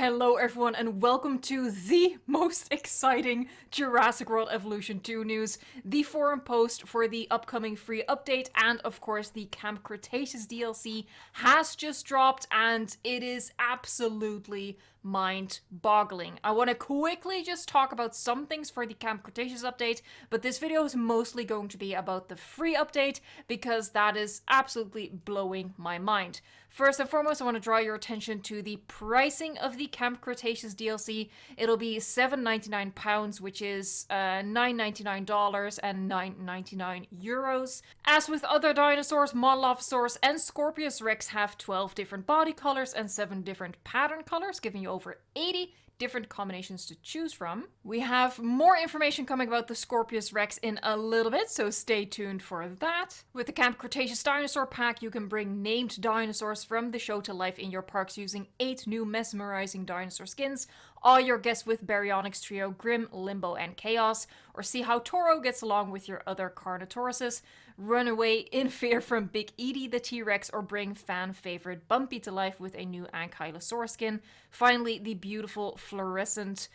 Hello everyone and welcome to the most exciting Jurassic World Evolution 2 news, the forum post for the upcoming free update, and of course the Camp Cretaceous DLC has just dropped and it is absolutely mind-boggling. I want to quickly just talk about some things for the Camp Cretaceous update, but this video is mostly going to be about the free update because that is absolutely blowing my mind. First and foremost, I want to draw your attention to the pricing of the Camp Cretaceous DLC. It'll be £7.99, which is $9.99 and €9.99. As with other dinosaurs, Modelophosaurus and Scorpius Rex have 12 different body colors and 7 different pattern colors, giving you over 80 different combinations to choose from. We have more information coming about the Scorpius Rex in a little bit, so stay tuned for that. With the Camp Cretaceous Dinosaur Pack, you can bring named dinosaurs from the show to life in your parks using 8 new mesmerizing dinosaur skins. All your guests with Baryonyx Trio, Grim, Limbo, and Chaos, or see how Toro gets along with your other Carnotauruses. Run away in fear from Big Edie the T-Rex, or bring fan favorite Bumpy to life with a new Ankylosaur skin. Finally, the beautiful fluorescent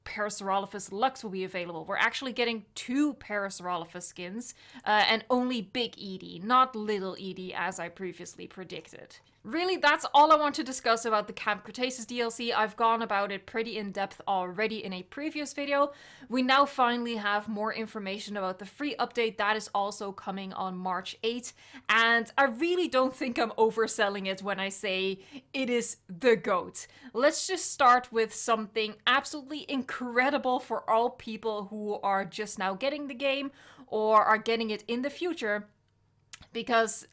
Parasaurolophus Lux will be available. We're actually getting 2 Parasaurolophus skins, and only Big Edie, not Little Edie as I previously predicted. Really, that's all I want to discuss about the Camp Cretaceous DLC. I've gone about it pretty in depth already in a previous video. We now finally have more information about the free update that is also coming on March 8th, and I really don't think I'm overselling it when I say it is the GOAT. Let's just start with something absolutely incredible for all people who are just now getting the game or are getting it in the future, because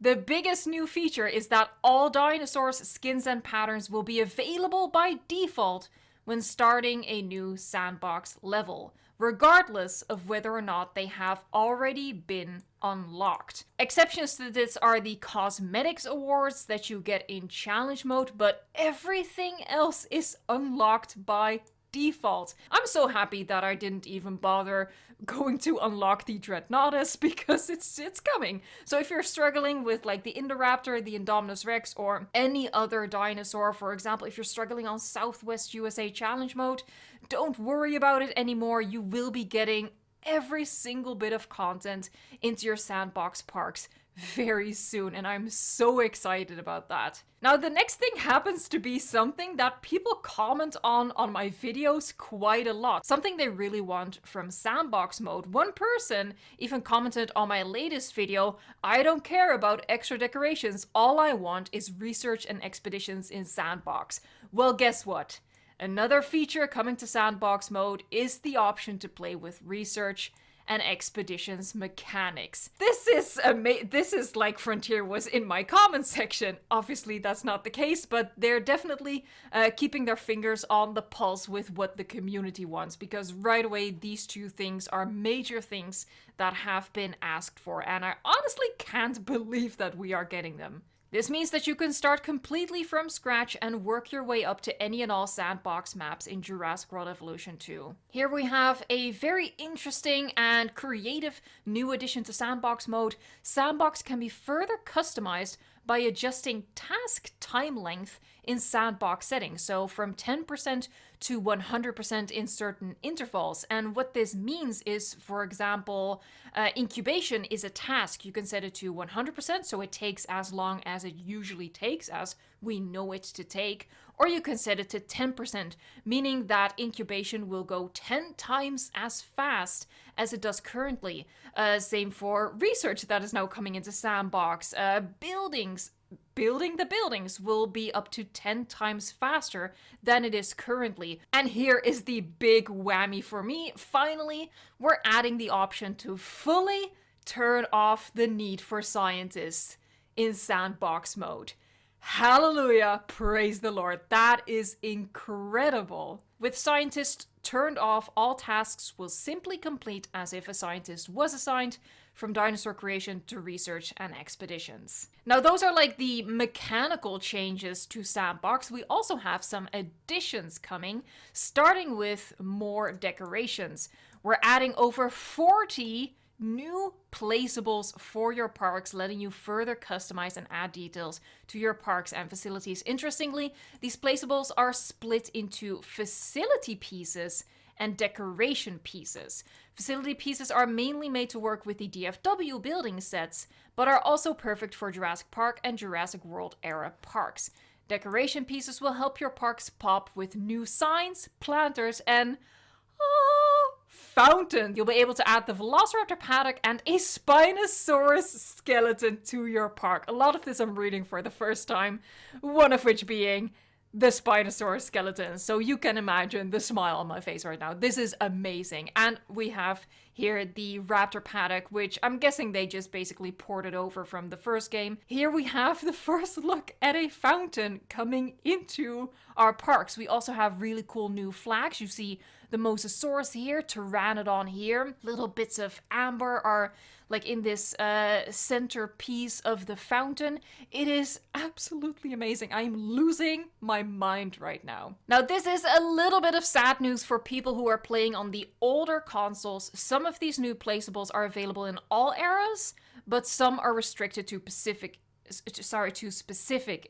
the biggest new feature is that all dinosaurs, skins, and patterns will be available by default when starting a new sandbox level, regardless of whether or not they have already been unlocked. Exceptions to this are the cosmetics awards that you get in challenge mode, but everything else is unlocked by default. I'm so happy that I didn't even bother going to unlock the Dreadnoughtus because it's coming. So if you're struggling with like the Indoraptor, the Indominus Rex, or any other dinosaur, for example, if you're struggling on Southwest USA challenge mode, don't worry about it anymore. You will be getting every single bit of content into your sandbox parks very soon, and I'm so excited about that. Now, the next thing happens to be something that people comment on my videos quite a lot. Something they really want from sandbox mode. One person even commented on my latest video, "I don't care about extra decorations, all I want is research and expeditions in sandbox." Well, guess what? Another feature coming to sandbox mode is the option to play with research and expeditions mechanics. This is like Frontier was in my comment section. Obviously that's not the case, but they're definitely keeping their fingers on the pulse with what the community wants, because right away these 2 things are major things that have been asked for, and I honestly can't believe that we are getting them. This means that you can start completely from scratch and work your way up to any and all sandbox maps in Jurassic World Evolution 2. Here we have a very interesting and creative new addition to sandbox mode. Sandbox can be further customized by adjusting task time length in sandbox settings, so from 10% to 100% in certain intervals. And what this means is, for example, incubation is a task. You can set it to 100%, so it takes as long as it usually takes, as we know it to take, or you can set it to 10%, meaning that incubation will go 10 times as fast as it does currently. Same for research that is now coming into sandbox. Building the buildings will be up to 10 times faster than it is currently. And here is the big whammy for me. Finally, we're adding the option to fully turn off the need for scientists in sandbox mode. Hallelujah, praise the Lord. That is incredible. With scientists turned off, all tasks will simply complete as if a scientist was assigned, from dinosaur creation to research and expeditions. Now, those are like the mechanical changes to Sandbox. We also have some additions coming, starting with more decorations. We're adding over 40 new placeables for your parks, letting you further customize and add details to your parks and facilities. Interestingly, these placeables are split into facility pieces and decoration pieces. Facility pieces are mainly made to work with the DFW building sets, but are also perfect for Jurassic Park and Jurassic World era parks. Decoration pieces will help your parks pop with new signs, planters, and fountain. You'll be able to add the Velociraptor paddock and a Spinosaurus skeleton to your park. A lot of this I'm reading for the first time, one of which being the Spinosaurus skeleton. So you can imagine the smile on my face right now. This is amazing. And we have here the raptor paddock, which I'm guessing they just basically ported over from the first game. Here we have the first look at a fountain coming into our parks. We also have really cool new flags. You see the Mosasaurus here, Pteranodon here. Little bits of amber are like in this centerpiece of the fountain. It is absolutely amazing. I'm losing my mind right now. Now, this is a little bit of sad news for people who are playing on the older consoles. Some of these new placeables are available in all eras, but some are restricted to specific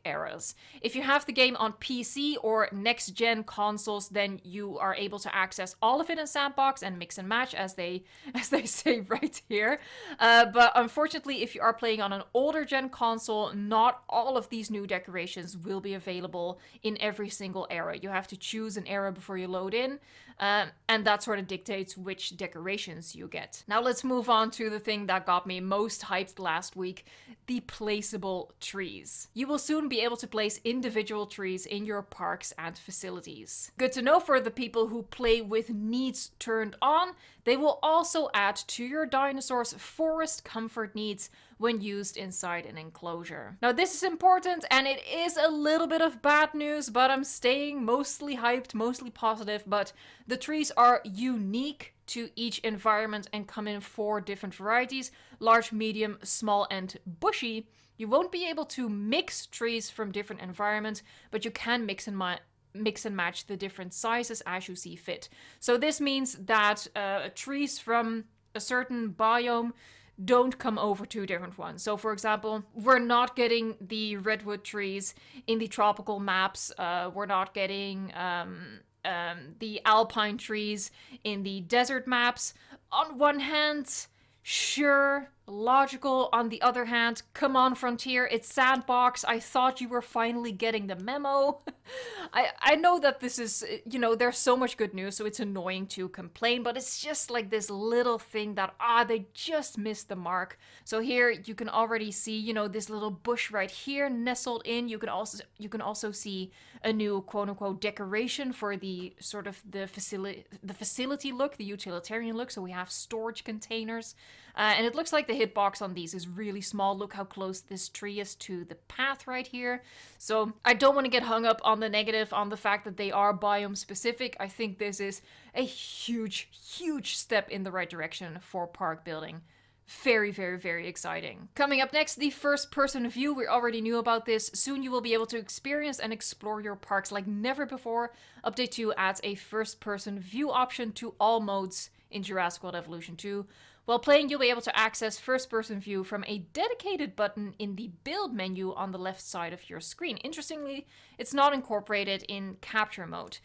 eras. If you have the game on PC or next-gen consoles, then you are able to access all of it in Sandbox and mix and match, as they say right here. But unfortunately, if you are playing on an older gen console, not all of these new decorations will be available in every single era. You have to choose an era before you load in, and that sort of dictates which decorations you get. Now let's move on to the thing that got me most hyped last week, the placeable trees. You will soon be able to place individual trees in your parks and facilities. Good to know for the people who play with needs turned on. They will also add to your dinosaur's forest comfort needs when used inside an enclosure. Now this is important, and it is a little bit of bad news, but I'm staying mostly hyped, mostly positive. But the trees are unique to each environment and come in 4 different varieties: large, medium, small, and bushy. You won't be able to mix trees from different environments, but you can mix and match the different sizes as you see fit. So this means that trees from a certain biome don't come over to different ones. So for example, we're not getting the redwood trees in the tropical maps. We're not getting the alpine trees in the desert maps. On one hand, sure, logical. On the other hand, come on, Frontier, it's Sandbox. I thought you were finally getting the memo. I know that this is, there's so much good news, so it's annoying to complain, but it's just like this little thing that, they just missed the mark. So here you can already see, this little bush right here nestled in. You can also see a new quote-unquote decoration for the sort of the facility look, the utilitarian look. So we have storage containers, and it looks like the hitbox on these is really small. Look how close this tree is to the path right here. So I don't want to get hung up on the negative, on the fact that they are biome specific. I think this is a huge, huge step in the right direction for park building. Very, very, very exciting. Coming up next, the first person view. We already knew about this. Soon you will be able to experience and explore your parks like never before. Update 2 adds a first person view option to all modes in Jurassic World Evolution 2. While playing, you'll be able to access first-person view from a dedicated button in the build menu on the left side of your screen. Interestingly, it's not incorporated in capture mode.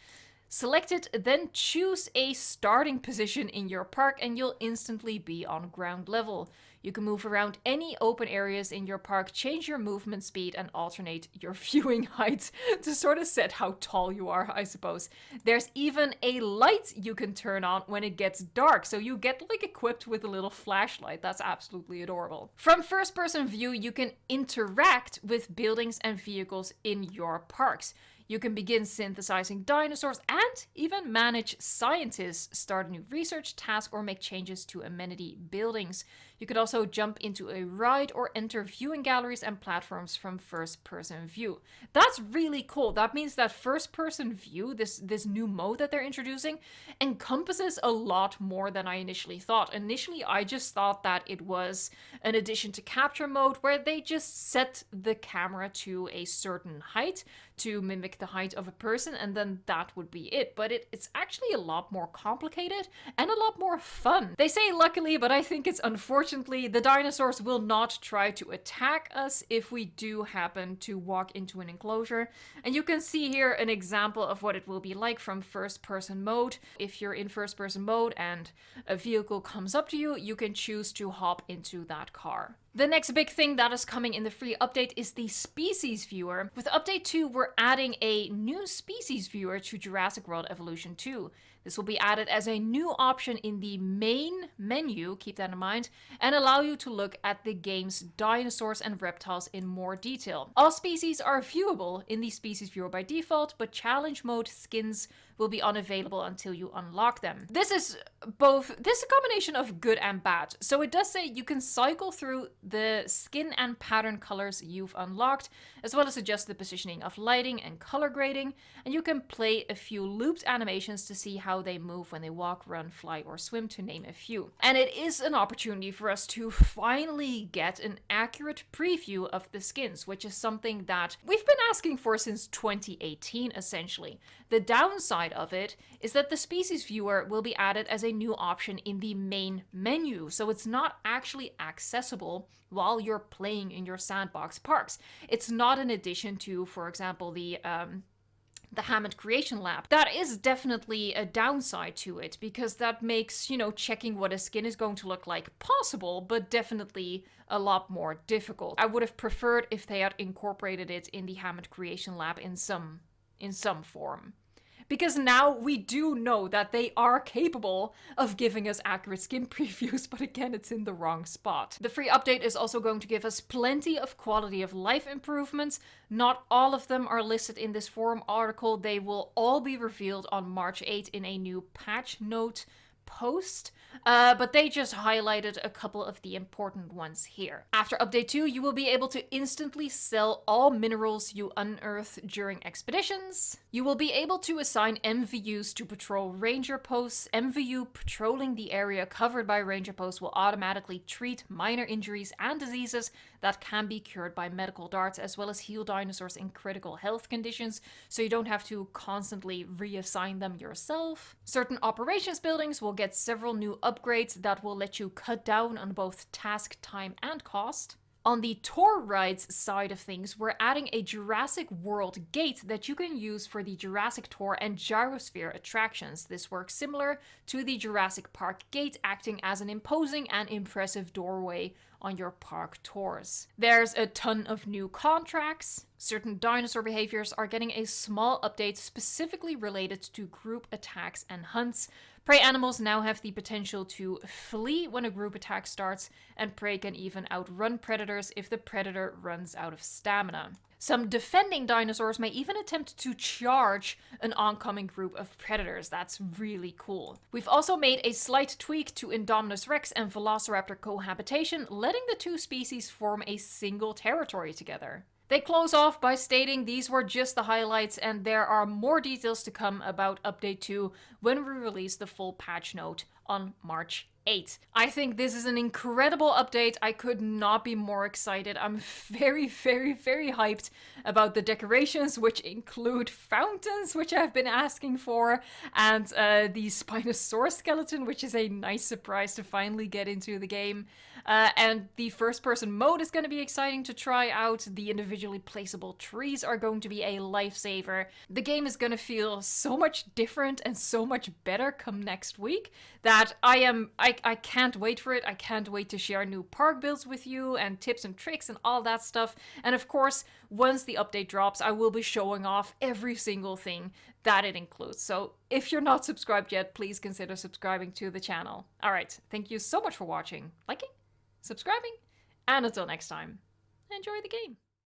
Select it, then choose a starting position in your park and you'll instantly be on ground level. You can move around any open areas in your park, change your movement speed, and alternate your viewing height to sort of set how tall you are, I suppose. There's even a light you can turn on when it gets dark, so you get like equipped with a little flashlight. That's absolutely adorable. From first-person view, you can interact with buildings and vehicles in your parks. You can begin synthesizing dinosaurs and even manage scientists, start a new research task, or make changes to amenity buildings. You could also jump into a ride or enter viewing galleries and platforms from first-person view. That's really cool. That means that first-person view, this new mode that they're introducing, encompasses a lot more than I initially thought. Initially, I just thought that it was an addition to capture mode where they just set the camera to a certain height to mimic the height of a person, and then that would be it. But it's actually a lot more complicated and a lot more fun. They say luckily, but I think it's unfortunately, the dinosaurs will not try to attack us if we do happen to walk into an enclosure. And you can see here an example of what it will be like from first-person mode. If you're in first-person mode and a vehicle comes up to you, you can choose to hop into that car. The next big thing that is coming in the free update is the species viewer. With update 2, we're adding a new species viewer to Jurassic World Evolution 2. This will be added as a new option in the main menu, keep that in mind, and allow you to look at the game's dinosaurs and reptiles in more detail. All species are viewable in the species viewer by default, but challenge mode skins will be unavailable until you unlock them. This is a combination of good and bad. So it does say you can cycle through the skin and pattern colors you've unlocked, as well as adjust the positioning of lighting and color grading, and you can play a few looped animations to see how they move when they walk, run, fly, or swim, to name a few. And it is an opportunity for us to finally get an accurate preview of the skins, which is something that we've been asking for since 2018, essentially. The downside of it is that the species viewer will be added as a new option in the main menu, so it's not actually accessible while you're playing in your sandbox parks. It's not an addition to, for example, the Hammond Creation Lab. That is definitely a downside to it, because that makes, checking what a skin is going to look like possible, but definitely a lot more difficult. I would have preferred if they had incorporated it in the Hammond Creation Lab in some form. Because now we do know that they are capable of giving us accurate skin previews, but again, it's in the wrong spot. The free update is also going to give us plenty of quality of life improvements. Not all of them are listed in this forum article. They will all be revealed on March 8 in a new patch note post, but they just highlighted a couple of the important ones here. After update 2, you will be able to instantly sell all minerals you unearth during expeditions. You will be able to assign MVUs to patrol ranger posts. MVU patrolling the area covered by ranger posts will automatically treat minor injuries and diseases that can be cured by medical darts, as well as heal dinosaurs in critical health conditions, so you don't have to constantly reassign them yourself. Certain operations buildings will get several new upgrades that will let you cut down on both task time and cost. On the tour rides side of things, we're adding a Jurassic World gate that you can use for the Jurassic Tour and Gyrosphere attractions. This works similar to the Jurassic Park gate, acting as an imposing and impressive doorway on your park tours. There's a ton of new contracts. Certain dinosaur behaviors are getting a small update specifically related to group attacks and hunts. Prey animals now have the potential to flee when a group attack starts, and prey can even outrun predators if the predator runs out of stamina. Some defending dinosaurs may even attempt to charge an oncoming group of predators. That's really cool. We've also made a slight tweak to Indominus Rex and Velociraptor cohabitation, letting the two species form a single territory together. They close off by stating these were just the highlights, and there are more details to come about Update 2 when we release the full patch note on March 8. I think this is an incredible update. I could not be more excited. I'm very, very, very hyped about the decorations, which include fountains, which I've been asking for, and the Spinosaurus skeleton, which is a nice surprise to finally get into the game. And the first-person mode is going to be exciting to try out. The individually placeable trees are going to be a lifesaver. The game is going to feel so much different and so much better come next week that I can't wait for it. I can't wait to share new park builds with you and tips and tricks and all that stuff. And of course, once the update drops, I will be showing off every single thing that it includes. So if you're not subscribed yet, please consider subscribing to the channel. All right, thank you so much for watching, liking, subscribing, and until next time, enjoy the game.